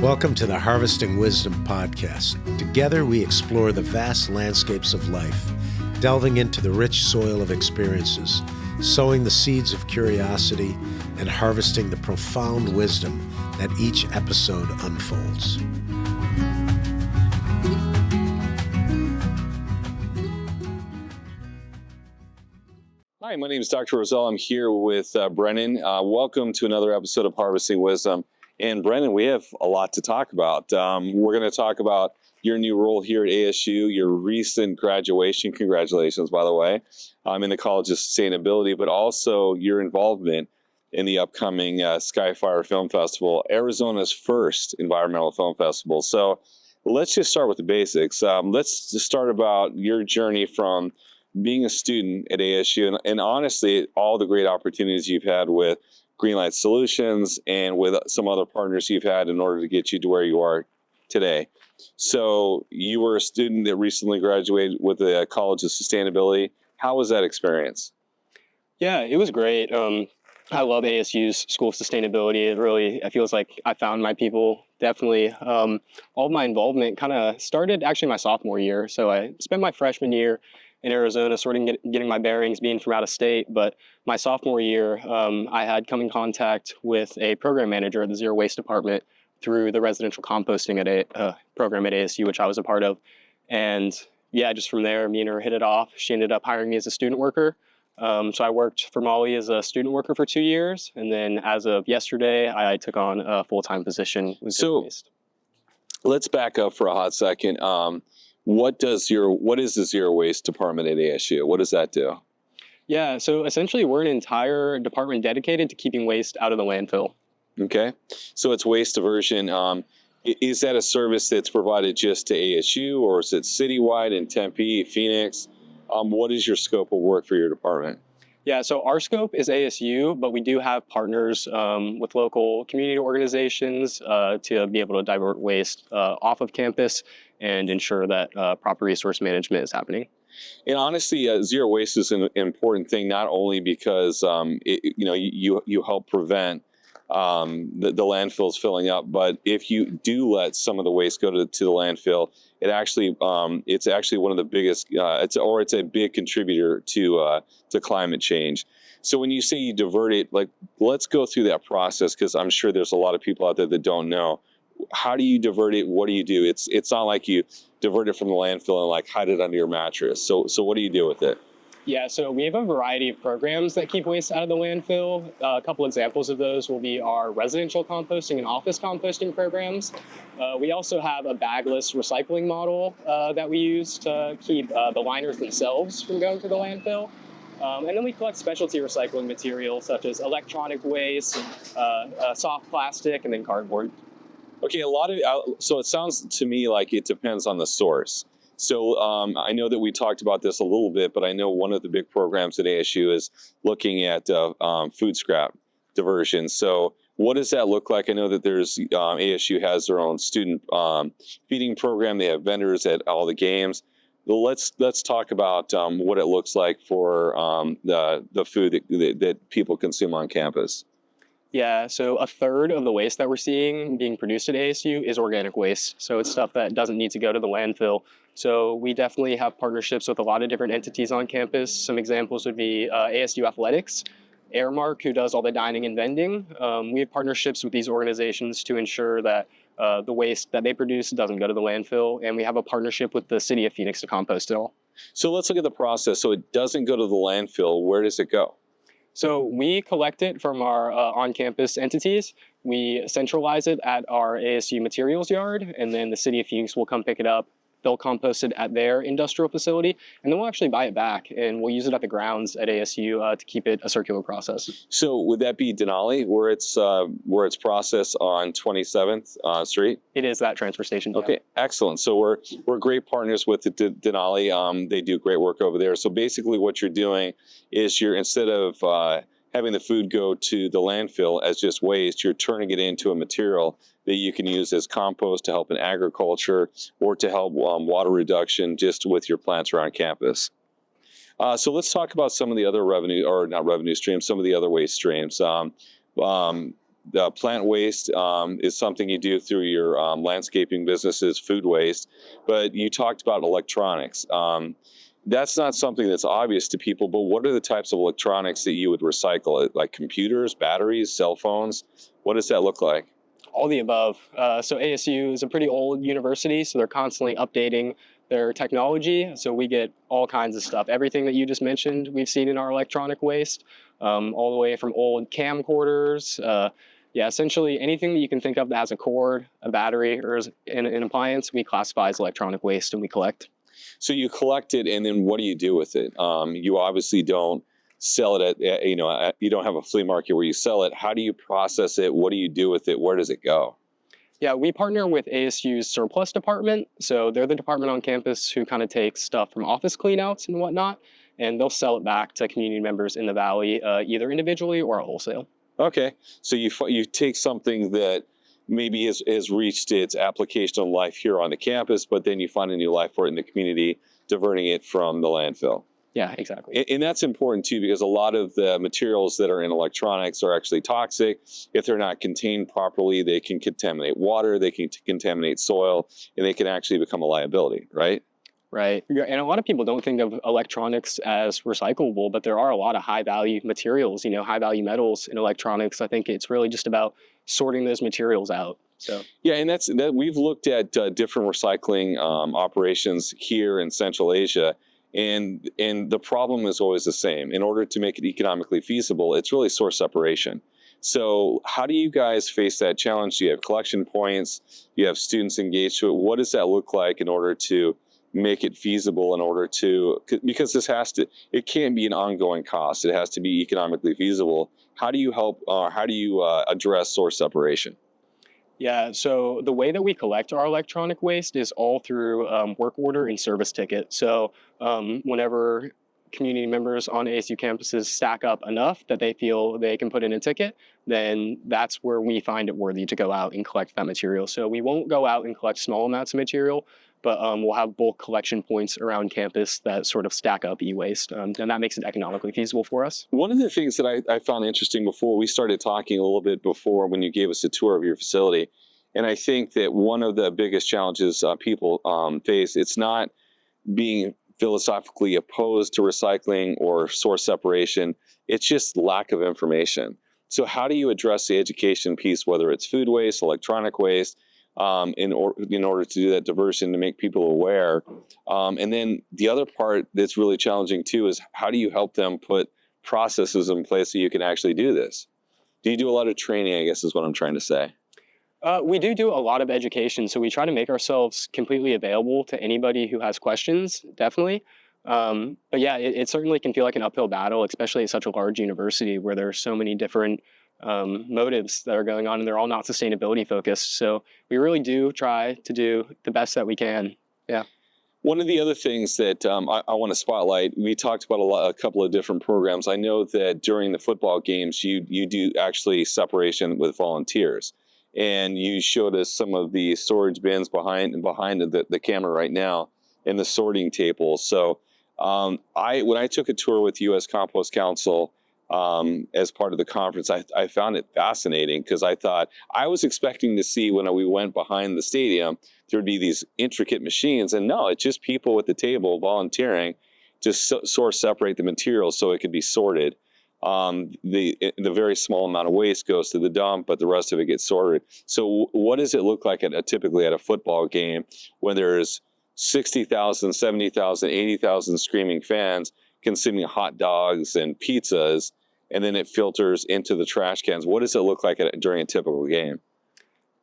Welcome to the Harvesting Wisdom podcast. Together we explore the vast landscapes of life, delving into the rich soil of experiences, sowing the seeds of curiosity, and harvesting the profound wisdom that each episode unfolds. Hi, my name is Dr. Roselle. I'm here with Brennan. Welcome to another episode of Harvesting Wisdom. And Brennan, we have a lot to talk about. We're going to talk about your new role here at ASU, your recent graduation. Congratulations, by the way, in the College of Sustainability, but also your involvement in the upcoming Skyfire Film Festival, Arizona's first environmental film festival. So let's just start with the basics. Let's just start about your journey from being a student at ASU and honestly, all the great opportunities you've had with Greenlight Solutions and with some other partners you've had in order to get you to where you are today. So you were a student that recently graduated with the College of Sustainability. How was that experience? Yeah, it was great. I love ASU's School of Sustainability. It feels like I found my people, definitely. All of my involvement kind of started actually my sophomore year. So I spent my freshman year in Arizona, sort of getting my bearings, being from out of state. But my sophomore year, I had come in contact with a program manager at the Zero Waste Department through the residential composting program at ASU, which I was a part of. And yeah, just from there, me and her hit it off. She ended up hiring me as a student worker. So I worked for Molly as a student worker for 2 years. And then as of yesterday, I took on a full-time position with Zero Waste. Let's back up for a hot second. What is the Zero Waste Department at ASU? What does that do? Yeah, so essentially we're an entire department dedicated to keeping waste out of the landfill. Okay, so it's waste diversion. Is that a service that's provided just to ASU, or is it citywide in Tempe, Phoenix? What is your scope of work for your department? Yeah, so our scope is ASU, but we do have partners with local community organizations to be able to divert waste off of campus and ensure that proper resource management is happening. And honestly, zero waste is an important thing, not only because you help prevent the landfills filling up, but if you do let some of the waste go to the landfill, it's actually one of the biggest it's a big contributor to climate change. So when you say you divert it, let's go through that process, because I'm sure there's a lot of people out there that don't know. How do you divert it? What do you do? It's not like you divert it from the landfill and hide it under your mattress. So what do you do with it? Yeah, so we have a variety of programs that keep waste out of the landfill. A couple examples of those will be our residential composting and office composting programs. We also have a bagless recycling model that we use to keep the liners themselves from going to the landfill. And then we collect specialty recycling materials such as electronic waste, soft plastic, and then cardboard. Okay, so it sounds to me like it depends on the source. So I know that we talked about this a little bit, but I know one of the big programs at ASU is looking at food scrap diversion. So what does that look like? I know that ASU has their own student feeding program. They have vendors at all the games. Let's talk about what it looks like for the food that people consume on campus. Yeah, so a third of the waste that we're seeing being produced at ASU is organic waste. So it's stuff that doesn't need to go to the landfill. So we definitely have partnerships with a lot of different entities on campus. Some examples would be ASU Athletics, Airmark, who does all the dining and vending. We have partnerships with these organizations to ensure that the waste that they produce doesn't go to the landfill. And we have a partnership with the city of Phoenix to compost it all. So let's look at the process. So it doesn't go to the landfill. Where does it go? So we collect it from our on-campus entities. We centralize it at our ASU materials yard, and then the city of Phoenix will come pick it up. They'll compost it at their industrial facility, and then we'll actually buy it back, and we'll use it at the grounds at ASU to keep it a circular process. So would that be Denali, where it's processed on 27th Street? It is that transfer station. Okay, yeah. Excellent. So we're great partners with Denali. They do great work over there. So basically, what you're doing is instead of having the food go to the landfill as just waste, you're turning it into a material that you can use as compost to help in agriculture or to help water reduction just with your plants around campus. So let's talk about some of the other some of the other waste streams. The plant waste is something you do through your landscaping businesses, food waste, but you talked about electronics. That's not something that's obvious to people, but what are the types of electronics that you would recycle? Like computers, batteries, cell phones? What does that look like? All the above. So ASU is a pretty old university, so they're constantly updating their technology. So we get all kinds of stuff. Everything that you just mentioned, we've seen in our electronic waste, all the way from old camcorders. Yeah, essentially anything that you can think of that has a cord, a battery, or an appliance, we classify as electronic waste and we collect. So you collect it, and then what do you do with it? You obviously don't sell it at, you don't have a flea market where you sell it. How do you process it? What do you do with it? Where does it go? Yeah, we partner with ASU's Surplus department. So they're the department on campus who kind of takes stuff from office cleanouts and whatnot, and they'll sell it back to community members in the Valley, either individually or at wholesale. Okay, so you take something that maybe has reached its application on life here on the campus, but then you find a new life for it in the community, diverting it from the landfill. Yeah, exactly. And that's important too, because a lot of the materials that are in electronics are actually toxic. If they're not contained properly, they can contaminate water, they can contaminate soil, and they can actually become a liability, right? Right. And a lot of people don't think of electronics as recyclable, but there are a lot of high value materials, high value metals in electronics. I think it's really just about sorting those materials out. So yeah, and that's that. We've looked at different recycling operations here in Central Asia, and the problem is always the same. In order to make it economically feasible, it's really source separation. So how do you guys face that challenge? Do you have collection points? You have students engaged to it? What does that look like in order to make it feasible, in order to, because it can't be an ongoing cost. It has to be economically feasible. How do you help, how do you address source separation? yeah, so the way that we collect our electronic waste is all through work order and service ticket. So whenever community members on ASU campuses stack up enough that they feel they can put in a ticket, then that's where we find it worthy to go out and collect that material. So we won't go out and collect small amounts of material, but we'll have bulk collection points around campus that sort of stack up e-waste, and that makes it economically feasible for us. One of the things that I found interesting before we started talking a little bit before when you gave us a tour of your facility, and I think that one of the biggest challenges people face, it's not being philosophically opposed to recycling or source separation, it's just lack of information. So how do you address the education piece, whether it's food waste, electronic waste, in order to do that diversion, to make people aware? And then the other part that's really challenging too is how do you help them put processes in place so you can actually do this? Do you do a lot of training, I guess is what I'm trying to say? We do a lot of education, so we try to make ourselves completely available to anybody who has questions, definitely. But yeah, it certainly can feel like an uphill battle, especially at such a large university where there are so many different motives that are going on, and they're all not sustainability focused. So we really do try to do the best that we can. Yeah. One of the other things that I want to spotlight, we talked about a couple of different programs. I know that during the football games, you do actually separation with volunteers. And you showed us some of the storage bins behind the camera right now, and the sorting tables. So when I took a tour with U.S. Compost Council as part of the conference, I found it fascinating, because I was expecting to see, when we went behind the stadium, there'd be these intricate machines, and no, it's just people at the table volunteering to source separate the materials so it could be sorted. The very small amount of waste goes to the dump, but the rest of it gets sorted. So what does it look like typically at a football game when there's 60,000, 70,000, 80,000 screaming fans consuming hot dogs and pizzas, and then it filters into the trash cans? What does it look like during a typical game?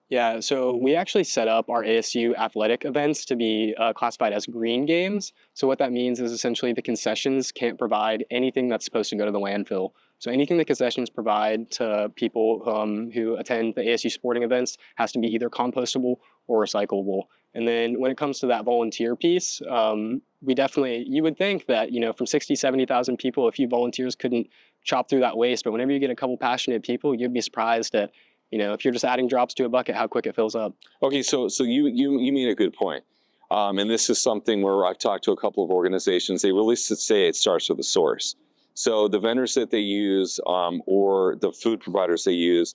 Yeah, so we actually set up our ASU athletic events to be classified as green games. So what that means is essentially the concessions can't provide anything that's supposed to go to the landfill. So anything the concessions provide to people who attend the ASU sporting events has to be either compostable or recyclable. And then when it comes to that volunteer piece, you would think that, from 60, 70,000 people, a few volunteers couldn't chop through that waste. But whenever you get a couple passionate people, you'd be surprised at, if you're just adding drops to a bucket, how quick it fills up. Okay, so you made a good point. And this is something where I've talked to a couple of organizations. They really say it starts with the source. So the vendors that they use or the food providers they use,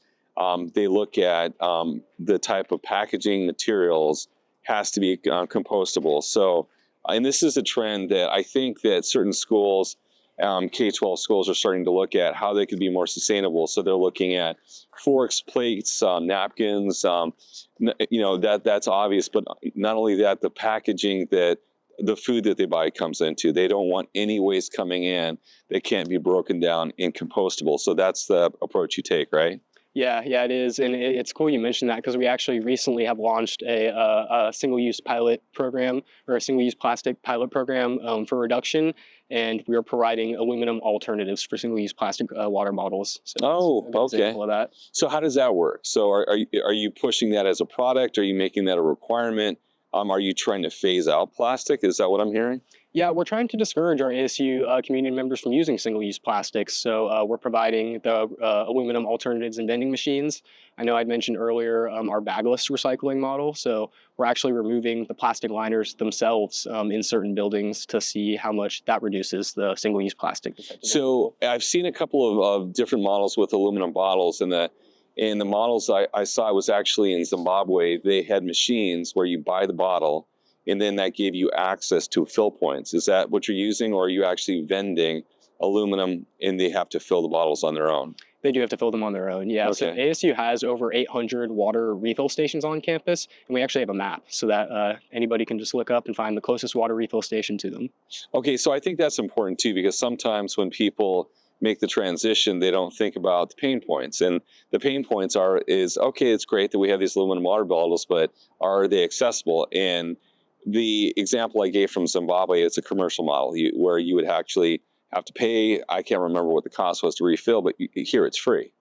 they look at the type of packaging materials has to be compostable. So, and this is a trend that I think that certain schools, K-12 schools, are starting to look at how they could be more sustainable. So they're looking at forks, plates, napkins. That's obvious, but not only that, the packaging that the food that they buy comes into. They don't want any waste coming in that can't be broken down and compostable. So that's the approach you take, right? Yeah, it is, and it's cool you mentioned that because we actually recently have launched a single-use pilot program, or a single-use plastic pilot program for reduction, and we are providing aluminum alternatives for single-use plastic water bottles. So okay. Example of that. So how does that work? So are you pushing that as a product? Are you making that a requirement? Are you trying to phase out plastic? Is that what I'm hearing? Yeah, we're trying to discourage our ASU community members from using single-use plastics. So we're providing the aluminum alternatives in vending machines. I know I'd mentioned earlier our Bagless recycling model. So we're actually removing the plastic liners themselves in certain buildings to see how much that reduces the single-use plastic. So I've seen a couple of different models with aluminum bottles, and the models I saw was actually in Zimbabwe. They had machines where you buy the bottle, and then that gave you access to fill points. Is that what you're using, or are you actually vending aluminum and they have to fill the bottles on their own? They do have to fill them on their own, yeah. Okay. So ASU has over 800 water refill stations on campus, and we actually have a map so that anybody can just look up and find the closest water refill station to them. Okay, so I think that's important too, because sometimes when people make the transition, they don't think about the pain points. And the pain points is, okay, it's great that we have these aluminum water bottles, but are they accessible? And the example I gave from Zimbabwe, it's a commercial model where you would actually have to pay. I can't remember what the cost was to refill, but here it's free.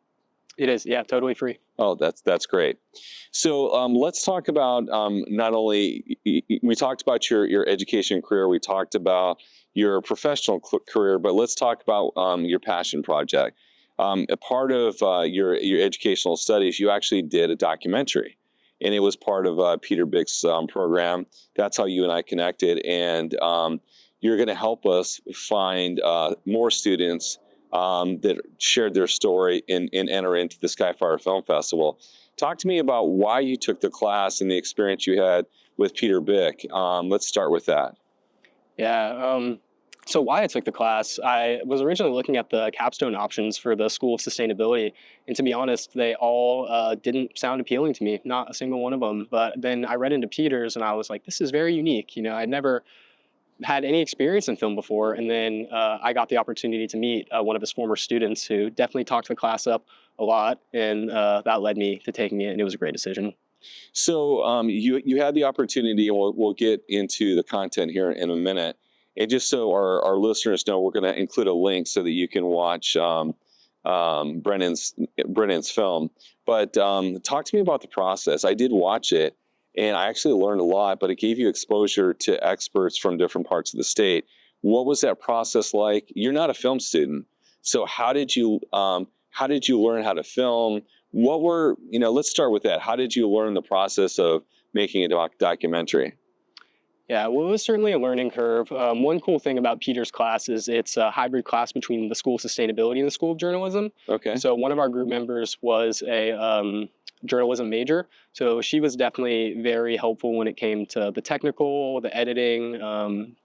It is, yeah, totally free. Oh, that's great. So let's talk about not only, we talked about your education career, we talked about your professional career, but let's talk about your passion project. A part of your educational studies, you actually did a documentary, and it was part of Peter Byck's program. That's how you and I connected, and you're going to help us find more students that shared their story and enter into the Skyfire Film Festival. Talk to me about why you took the class and the experience you had with Peter Byck. Let's start with that. Yeah, so why I took the class, I was originally looking at the capstone options for the School of Sustainability, and to be honest, they all didn't sound appealing to me, not a single one of them. But then I read into Peter's and I was like, this is very unique. You know, I'd never had any experience in film before, and then I got the opportunity to meet one of his former students who definitely talked the class up a lot, and that led me to taking it, and it was a great decision. So you had the opportunity, and we'll get into the content here in a minute. And just so our listeners know, we're going to include a link so that you can watch Brennan's film. But talk to me about the process. I did watch it, and I actually learned a lot, but it gave you exposure to experts from different parts of the state. What was that process like? You're not a film student, so how did you learn how to film? Let's start with that. How did you learn the process of making a documentary? Yeah, well, it was certainly a learning curve. One cool thing about Peter's class is it's a hybrid class between the School of Sustainability and the School of Journalism. Okay. So one of our group members was a journalism major, so she was definitely very helpful when it came to the technical, the editing,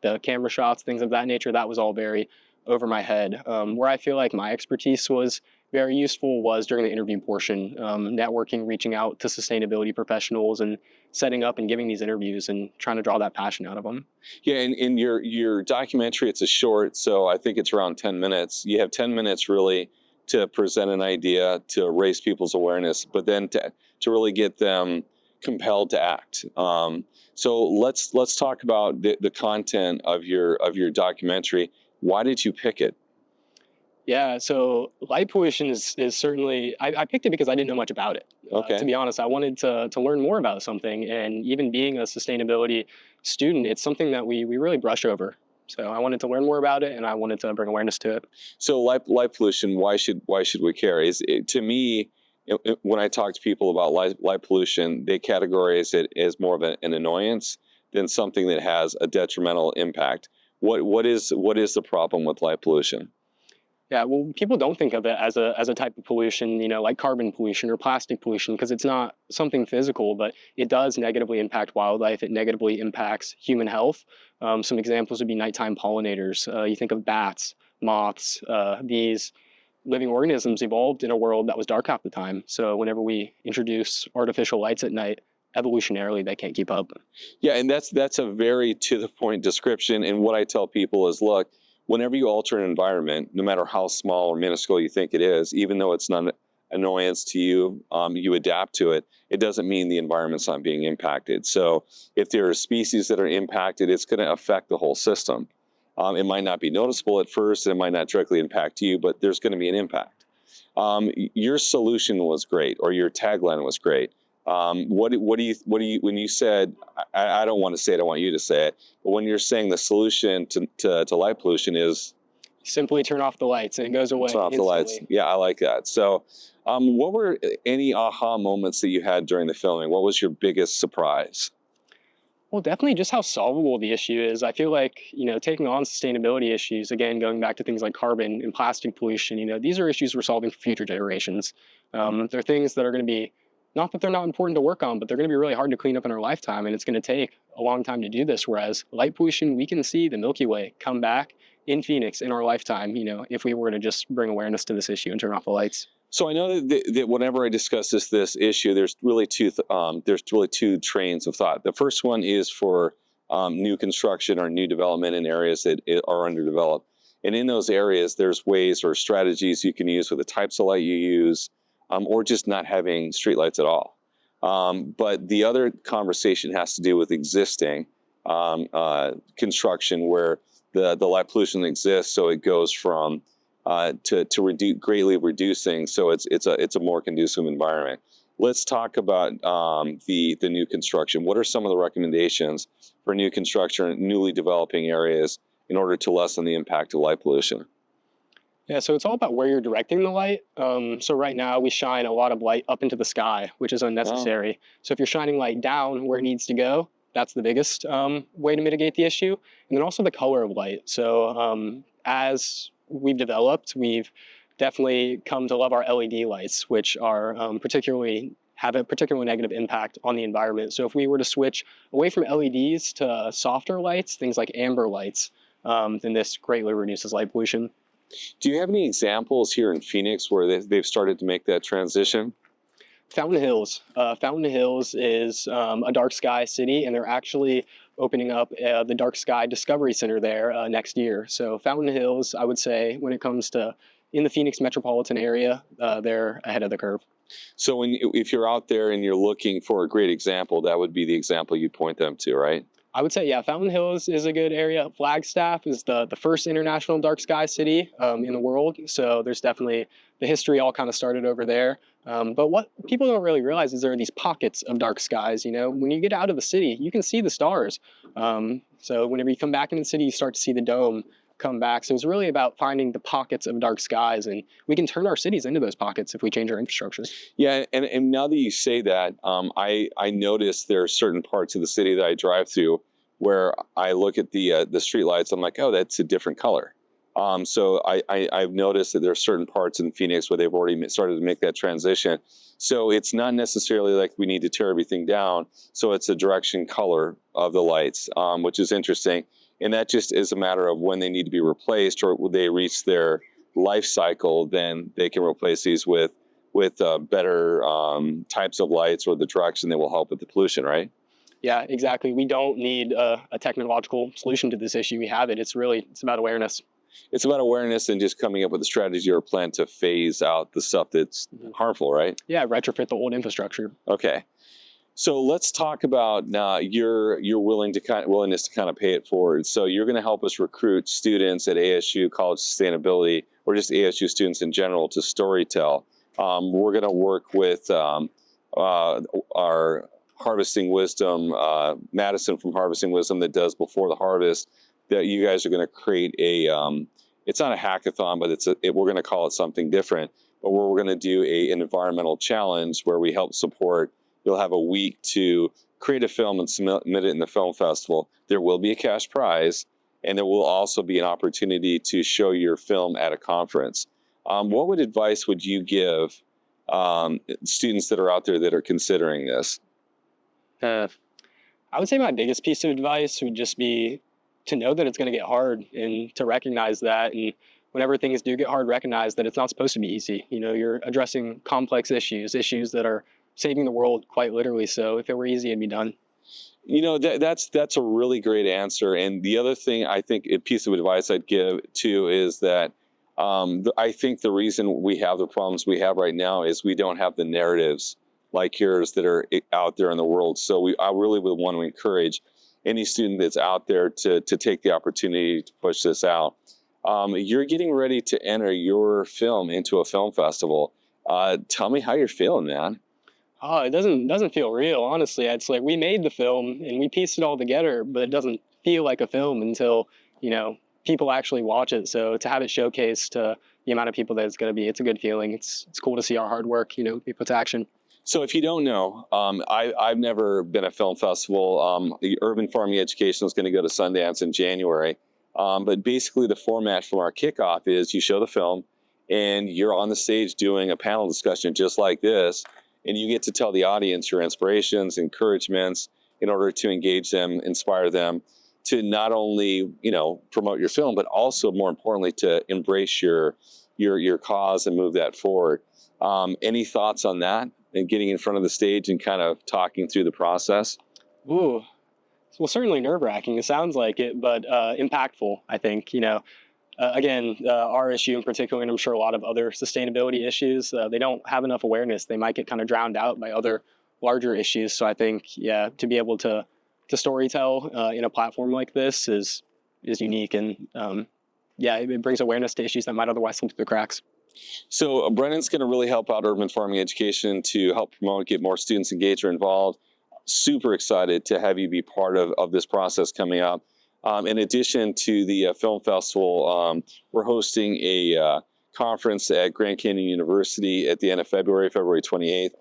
the camera shots, things of that nature. That was all very over my head. Where I feel like my expertise was very useful was during the interview portion, networking, reaching out to sustainability professionals and setting up and giving these interviews and trying to draw that passion out of them. Yeah, and in your documentary, it's a short, so I think it's around 10 minutes. You have 10 minutes really to present an idea, to raise people's awareness, but then to really get them compelled to act. So let's talk about the content of your documentary. Why did you pick it? Yeah, so light pollution is certainly, I picked it because I didn't know much about it. Okay. To be honest, I wanted to learn more about something, and even being a sustainability student, it's something that we really brush over. So I wanted to learn more about it, and I wanted to bring awareness to it. So light pollution, why should we care? To me, when I talk to people about light pollution, they categorize it as more of an annoyance than something that has a detrimental impact. What is the problem with light pollution? Yeah, well, people don't think of it as a type of pollution, like carbon pollution or plastic pollution, because it's not something physical, but it does negatively impact wildlife. It negatively impacts human health. Some examples would be nighttime pollinators. You think of bats, moths. These living organisms evolved in a world that was dark half the time. So whenever we introduce artificial lights at night, evolutionarily they can't keep up. Yeah, and that's a very to the point description. And what I tell people is, look, whenever you alter an environment, no matter how small or minuscule you think it is, even though it's not an annoyance to you, you adapt to it. It doesn't mean the environment's not being impacted. So if there are species that are impacted, it's going to affect the whole system. It might not be noticeable at first, it might not directly impact you, but there's going to be an impact. Your solution was great, or your tagline was great. What do you when you said, I don't want to say it, I want you to say it, but when you're saying the solution to light pollution is simply turn off the lights and it goes away. Turn off instantly. the lights. Yeah, I like that. So, what were any aha moments that you had during the filming? What was your biggest surprise? Well, definitely just how solvable the issue is. I feel like, taking on sustainability issues, again, going back to things like carbon and plastic pollution, these are issues we're solving for future generations. They're things that are going to be, not that they're not important to work on, but they're going to be really hard to clean up in our lifetime, and it's going to take a long time to do this. Whereas light pollution, we can see the Milky Way come back in Phoenix in our lifetime, if we were to just bring awareness to this issue and turn off the lights. So I know that whenever I discuss this issue, there's really two trains of thought. The first one is for new construction or new development in areas that are underdeveloped, and in those areas, there's ways or strategies you can use with the types of light you use, or just not having streetlights at all. But the other conversation has to do with existing construction where the light pollution exists, so it goes from greatly reducing, so it's a more conducive environment. Let's talk about the new construction. What are some of the recommendations for new construction in newly developing areas in order to lessen the impact of light pollution? Yeah, so it's all about where you're directing the light. So right now we shine a lot of light up into the sky, which is unnecessary. So if you're shining light down where it needs to go, that's the biggest way to mitigate the issue. And then also the color of light. So as we've developed, we've definitely come to love our LED lights, which are have a particularly negative impact on the environment. So if we were to switch away from LEDs to softer lights, things like amber lights, then this greatly reduces light pollution. Do you have any examples here in Phoenix where they've started to make that transition? Fountain Hills. Fountain Hills is a dark sky city, and they're actually opening up the Dark Sky Discovery Center there next year. So Fountain Hills, I would say, when it comes to in the Phoenix metropolitan area, they're ahead of the curve. So if you're out there and you're looking for a great example, that would be the example you'd point them to, right? I would say, yeah, Fountain Hills is a good area. Flagstaff is the first international dark sky city in the world. So there's definitely the history all kind of started over there. But what people don't really realize is there are these pockets of dark skies. When you get out of the city, you can see the stars. So whenever you come back into the city, you start to see the dome come back. So it's really about finding the pockets of dark skies, and we can turn our cities into those pockets if we change our infrastructure. Yeah, and now that you say that, I notice there are certain parts of the city that I drive through where I look at the streetlights, I'm like, oh, that's a different color. So I've noticed that there are certain parts in Phoenix where they've already started to make that transition. So it's not necessarily like we need to tear everything down. So it's a direction color of the lights, which is interesting. And that just is a matter of when they need to be replaced, or when they reach their life cycle, then they can replace these with better types of lights or the direction that will help with the pollution, right? Yeah, exactly. We don't need a technological solution to this issue. We have it. It's about awareness. It's about awareness and just coming up with a strategy or a plan to phase out the stuff that's harmful, right? Yeah, retrofit the old infrastructure. Okay. So let's talk about your willingness to kind of pay it forward. So you're going to help us recruit students at ASU College Sustainability, or just ASU students in general, to storytell. We're going to work with our Harvesting Wisdom, Madison from Harvesting Wisdom, that does Before the Harvest. That you guys are going to create it's not a hackathon, but we're going to call it something different. But we're going to do an environmental challenge where we help support. You'll have a week to create a film and submit it in the film festival. There will be a cash prize, and there will also be an opportunity to show your film at a conference. What advice would you give students that are out there that are considering this? I would say my biggest piece of advice would just be to know that it's going to get hard and to recognize that. And whenever things do get hard, recognize that it's not supposed to be easy. You're addressing complex issues that are saving the world quite literally. So if it were easy, it'd be done. That's a really great answer. And the other thing I think a piece of advice I'd give too is that I think the reason we have the problems we have right now is we don't have the narratives like yours that are out there in the world. So I really would want to encourage any student that's out there to take the opportunity to push this out. You're getting ready to enter your film into a film festival. Tell me how you're feeling, man. Oh, it doesn't feel real, honestly. It's like we made the film and we pieced it all together, but it doesn't feel like a film until, people actually watch it. So to have it showcased to the amount of people that it's going to be, it's a good feeling. It's cool to see our hard work, be put to action. So if you don't know, I've never been at a film festival. The Urban Farming Education is going to go to Sundance in January. But basically the format from our kickoff is you show the film and you're on the stage doing a panel discussion just like this. And you get to tell the audience your inspirations, encouragements in order to engage them, inspire them to not only, promote your film, but also more importantly, to embrace your cause and move that forward. Any thoughts on that and getting in front of the stage and kind of talking through the process? Ooh, well, certainly nerve-wracking. It sounds like it, but impactful, I think. Again, our issue in particular, and I'm sure a lot of other sustainability issues, they don't have enough awareness. They might get kind of drowned out by other larger issues. So I think, to be able to storytell in a platform like this is unique. And it brings awareness to issues that might otherwise slip through the cracks. So Brennan's going to really help out urban farming education to help promote, get more students engaged or involved. Super excited to have you be part of this process coming up. In addition to the film festival, we're hosting a conference at Grand Canyon University at the end of February 28th.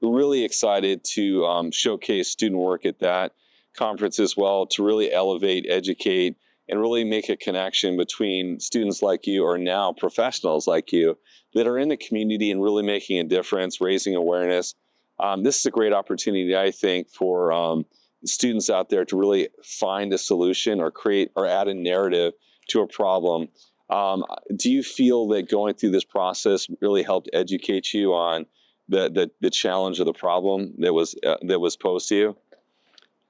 We're really excited to showcase student work at that conference as well, to really elevate, educate, and really make a connection between students like you, or now professionals like you, that are in the community and really making a difference, raising awareness. This is a great opportunity, I think, for students out there to really find a solution or create or add a narrative to a problem. Do you feel that going through this process really helped educate you on the challenge of the problem that was posed to you?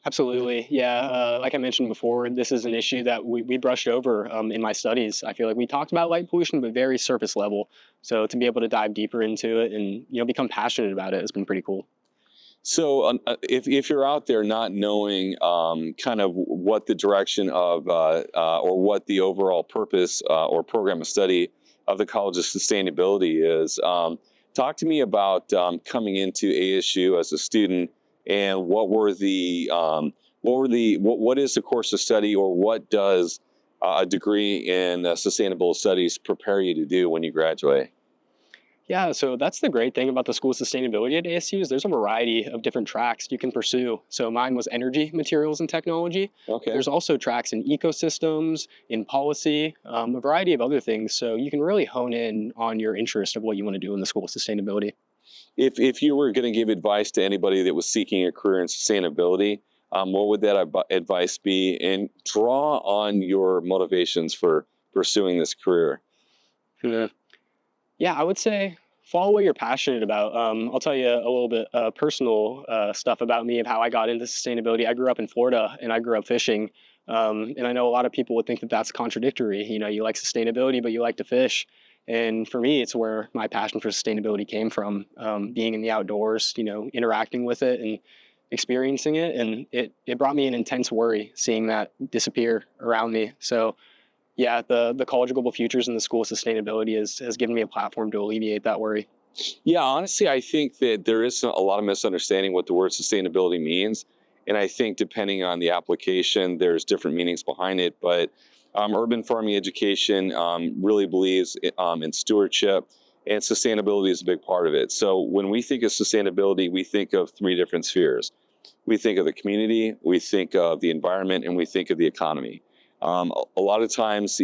Absolutely. Yeah. Like I mentioned before, this is an issue that we brushed over in my studies. I feel like we talked about light pollution, but very surface level. So to be able to dive deeper into it and become passionate about it has been pretty cool. So if you're out there not knowing kind of what the direction of or what the overall purpose or program of study of the College of Sustainability is, talk to me about coming into ASU as a student, and what is the course of study, or what does a degree in sustainable studies prepare you to do when you graduate? Yeah, so that's the great thing about the School of Sustainability at ASU is there's a variety of different tracks you can pursue. So mine was energy, materials, and technology. Okay. There's also tracks in ecosystems, in policy, a variety of other things. So you can really hone in on your interest of what you want to do in the School of Sustainability. If you were going to give advice to anybody that was seeking a career in sustainability, what would that advice be? And draw on your motivations for pursuing this career. Yeah, I would say follow what you're passionate about. I'll tell you a little bit personal stuff about me of how I got into sustainability. I grew up in Florida and I grew up fishing. And I know a lot of people would think that that's contradictory. You like sustainability, but you like to fish. And for me, it's where my passion for sustainability came from, being in the outdoors, interacting with it and experiencing it. And it brought me an intense worry seeing that disappear around me. So yeah, the College of Global Futures and the School of Sustainability has given me a platform to alleviate that worry. Yeah, honestly, I think that there is a lot of misunderstanding what the word sustainability means. And I think depending on the application, there's different meanings behind it. But urban farming education really believes in stewardship, and sustainability is a big part of it. So when we think of sustainability, we think of three different spheres. We think of the community, we think of the environment, and we think of the economy. A lot of times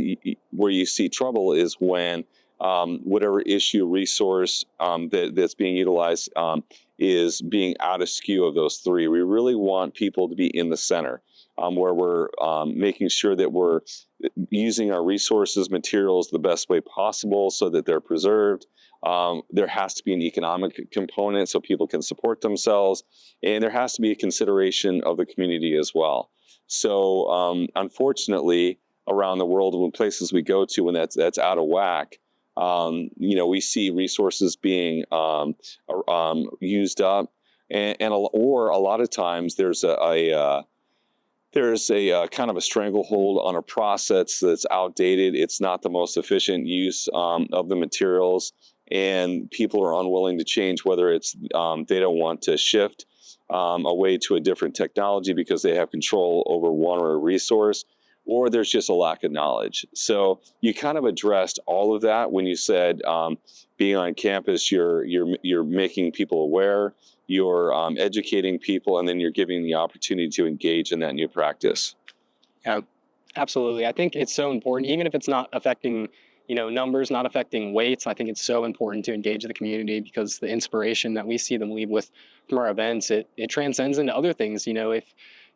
where you see trouble is when whatever issue resource that's being utilized is being out of skew of those three. We really want people to be in the center, where we're making sure that we're using our resources, materials the best way possible so that they're preserved. There has to be an economic component so people can support themselves, and there has to be a consideration of the community as well. So unfortunately, around the world, when places we go to, when that's out of whack, we see resources being used up, or a lot of times there's a kind of a stranglehold on a process that's outdated. It's not the most efficient use of the materials, and people are unwilling to change, whether it's they don't want to shift away to a different technology because they have control over one or a resource, or there's just a lack of knowledge. So you kind of addressed all of that when you said being on campus, you're making people aware, you're educating people, and then you're giving the opportunity to engage in that new practice. Yeah, absolutely. I think it's so important, even if it's not affecting numbers, not affecting weights. I think it's so important to engage the community, because the inspiration that we see them leave with from our events, it transcends into other things.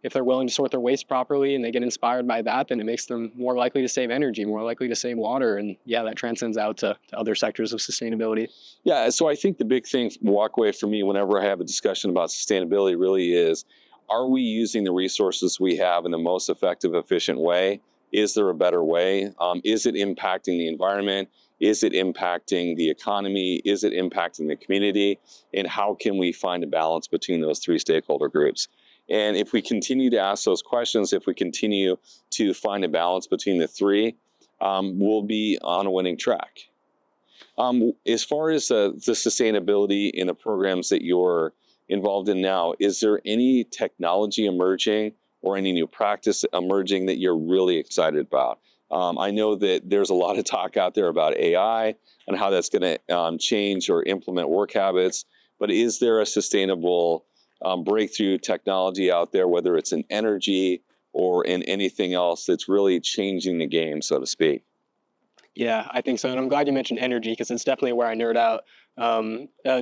If they're willing to sort their waste properly and they get inspired by that, then it makes them more likely to save energy, more likely to save water. And yeah, that transcends out to other sectors of sustainability. Yeah, so I think the big thing walk away for me whenever I have a discussion about sustainability really is, are we using the resources we have in the most effective, efficient way? Is there a better way? Is it impacting the environment? Is it impacting the economy? Is it impacting the community? And how can we find a balance between those three stakeholder groups? And if we continue to ask those questions, if we continue to find a balance between the three, we'll be on a winning track. As far as the sustainability in the programs that you're involved in now, is there any technology emerging or any new practice emerging that you're really excited about? I know that there's a lot of talk out there about AI and how that's going to change or implement work habits, but is there a sustainable breakthrough technology out there, whether it's in energy or in anything else that's really changing the game, so to speak? Yeah, I think so. And I'm glad you mentioned energy, because it's definitely where I nerd out.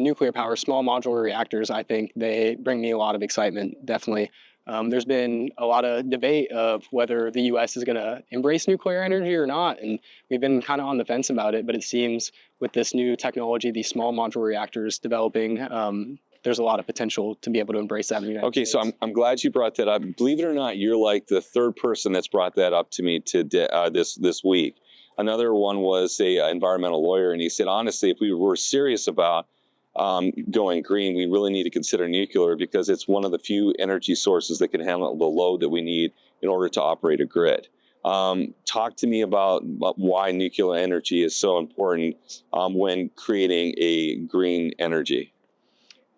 Nuclear power, small modular reactors, I think they bring me a lot of excitement, definitely. There's been a lot of debate of whether the U.S. is going to embrace nuclear energy or not, and we've been kind of on the fence about it, but it seems with this new technology, these small modular reactors developing, there's a lot of potential to be able to embrace that in the United States. So I'm glad you brought that up. Believe it or not, you're like the third person that's brought that up to me this week. Another one was a environmental lawyer, and he said, honestly, if we were serious about going green, we really need to consider nuclear, because it's one of the few energy sources that can handle the load that we need in order to operate a grid. Talk to me about why nuclear energy is so important when creating a green energy.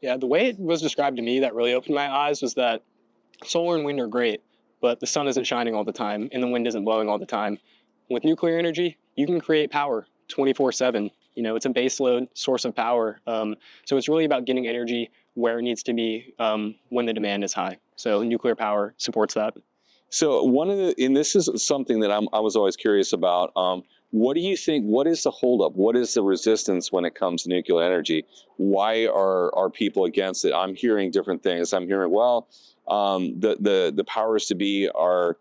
Yeah, the way it was described to me that really opened my eyes was that solar and wind are great, but the sun isn't shining all the time and the wind isn't blowing all the time. With nuclear energy, you can create power 24/7. It's a baseload source of power. So it's really about getting energy where it needs to be when the demand is high. So nuclear power supports that. So and this is something that I was always curious about. What do you think? What is the holdup? What is the resistance when it comes to nuclear energy? Why are people against it? I'm hearing different things. I'm hearing, the powers to be are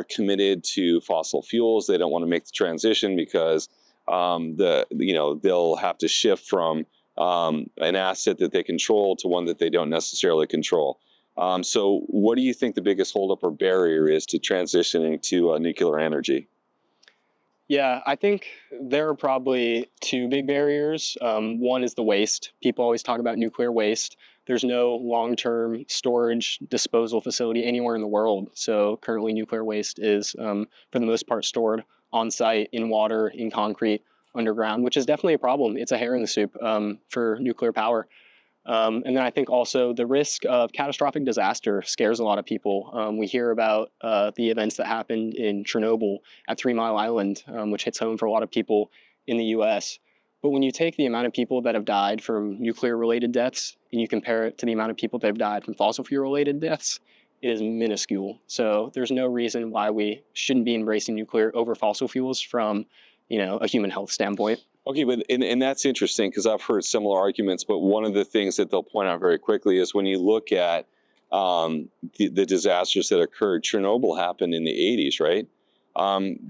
committed to fossil fuels. They don't want to make the transition because they'll have to shift from an asset that they control to one that they don't necessarily control. So what do you think the biggest holdup or barrier is to transitioning to nuclear energy? Yeah, I think there are probably two big barriers. One is the waste. People always talk about nuclear waste. There's no long-term storage disposal facility anywhere in the world. So currently nuclear waste is, for the most part, stored on site, in water, in concrete, underground, which is definitely a problem. It's a hair in the soup for nuclear power. And then I think also the risk of catastrophic disaster scares a lot of people. We hear about the events that happened in Chernobyl at 3 Mile Island, which hits home for a lot of people in the US. But when you take the amount of people that have died from nuclear-related deaths and you compare it to the amount of people that have died from fossil fuel-related deaths, it is minuscule. So there's no reason why we shouldn't be embracing nuclear over fossil fuels from, a human health standpoint. Okay, but and that's interesting because I've heard similar arguments. But one of the things that they'll point out very quickly is when you look at the disasters that occurred. Chernobyl happened in the 80s, right?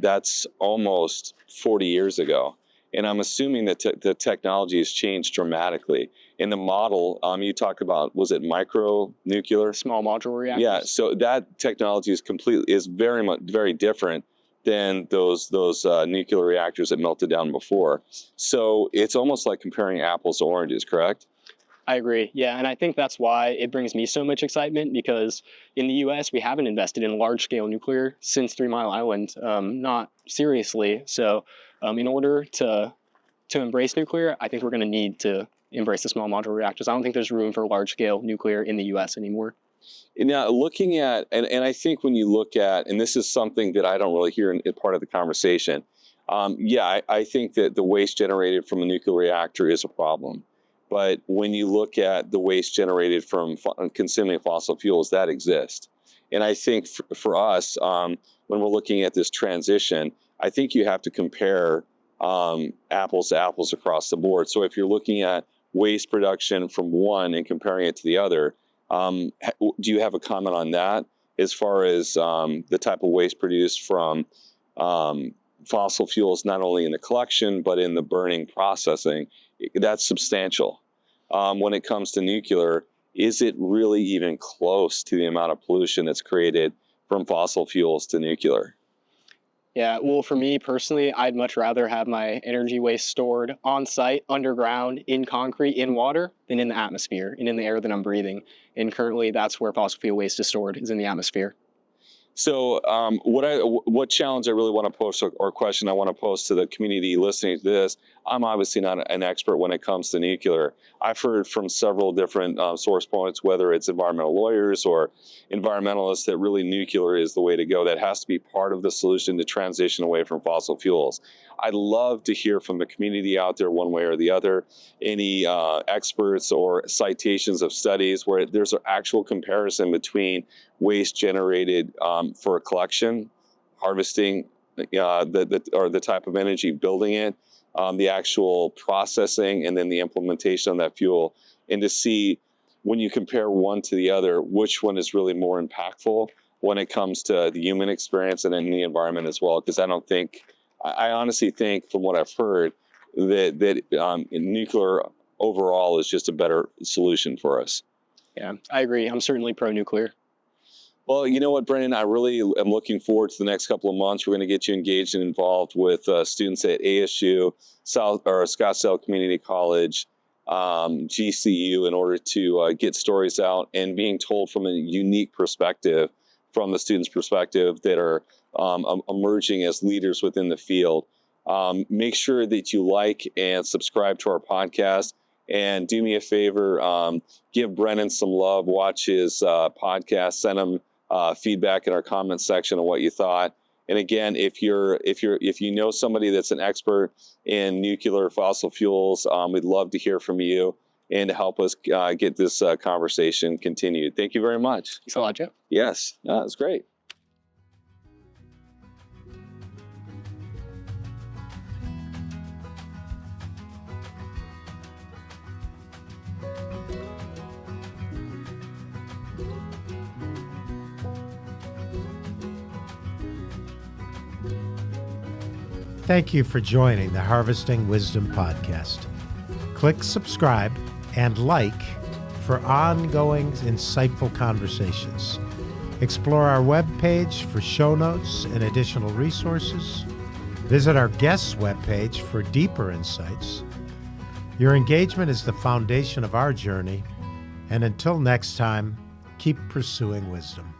That's almost 40 years ago. And I'm assuming that the technology has changed dramatically. In the model, you talk about, was it micro nuclear? Small modular reactors. Yeah, so that technology is very different than those nuclear reactors that melted down before. So it's almost like comparing apples to oranges, correct? I agree. Yeah, and I think that's why it brings me so much excitement, because in the U.S. we haven't invested in large-scale nuclear since 3 Mile Island, not seriously. So in order to embrace nuclear, I think we're going to need to embrace the small modular reactors. I don't think there's room for large-scale nuclear in the U.S. anymore. Now, looking at, and I think when you look at, and this is something that I don't really hear in part of the conversation, I think that the waste generated from a nuclear reactor is a problem. But when you look at the waste generated from consuming fossil fuels, that exists. And I think for us, when we're looking at this transition, I think you have to compare apples to apples across the board. So if you're looking at waste production from one and comparing it to the other, do you have a comment on that as far as the type of waste produced from fossil fuels, not only in the collection, but in the burning processing? That's substantial. When it comes to nuclear, is it really even close to the amount of pollution that's created from fossil fuels to nuclear? Yeah, well, for me personally, I'd much rather have my energy waste stored on site, underground, in concrete, in water, than in the atmosphere and in the air that I'm breathing. And currently, that's where fossil fuel waste is stored, is in the atmosphere. So what challenge I really want to post, or question I want to pose to the community listening to this, I'm obviously not an expert when it comes to nuclear. I've heard from several different source points, whether it's environmental lawyers or environmentalists, that really nuclear is the way to go. That has to be part of the solution to transition away from fossil fuels. I'd love to hear from the community out there one way or the other, any experts or citations of studies where there's an actual comparison between waste generated for collection, harvesting, or the type of energy building it, the actual processing, and then the implementation of that fuel, and to see when you compare one to the other, which one is really more impactful when it comes to the human experience and in the environment as well. Because I honestly think, from what I've heard, that nuclear overall is just a better solution for us. Yeah, I agree. I'm certainly pro-nuclear. Well, you know what, Brennan, I really am looking forward to the next couple of months. We're going to get you engaged and involved with students at ASU, Scottsdale Community College, GCU, in order to get stories out and being told from a unique perspective, from the students' perspective, that are emerging as leaders within the field. Make sure that you like and subscribe to our podcast. And do me a favor, give Brennan some love, watch his podcast, send him feedback in our comments section on what you thought. And again, if you know somebody that's an expert in nuclear fossil fuels, we'd love to hear from you and to help us get this conversation continued. Thank you very much. Thanks a lot, Joe. Yes, that's great. Thank you for joining the Harvesting Wisdom podcast. Click subscribe and like for ongoing insightful conversations. Explore our webpage for show notes and additional resources. Visit our guests' webpage for deeper insights. Your engagement is the foundation of our journey, and until next time, keep pursuing wisdom.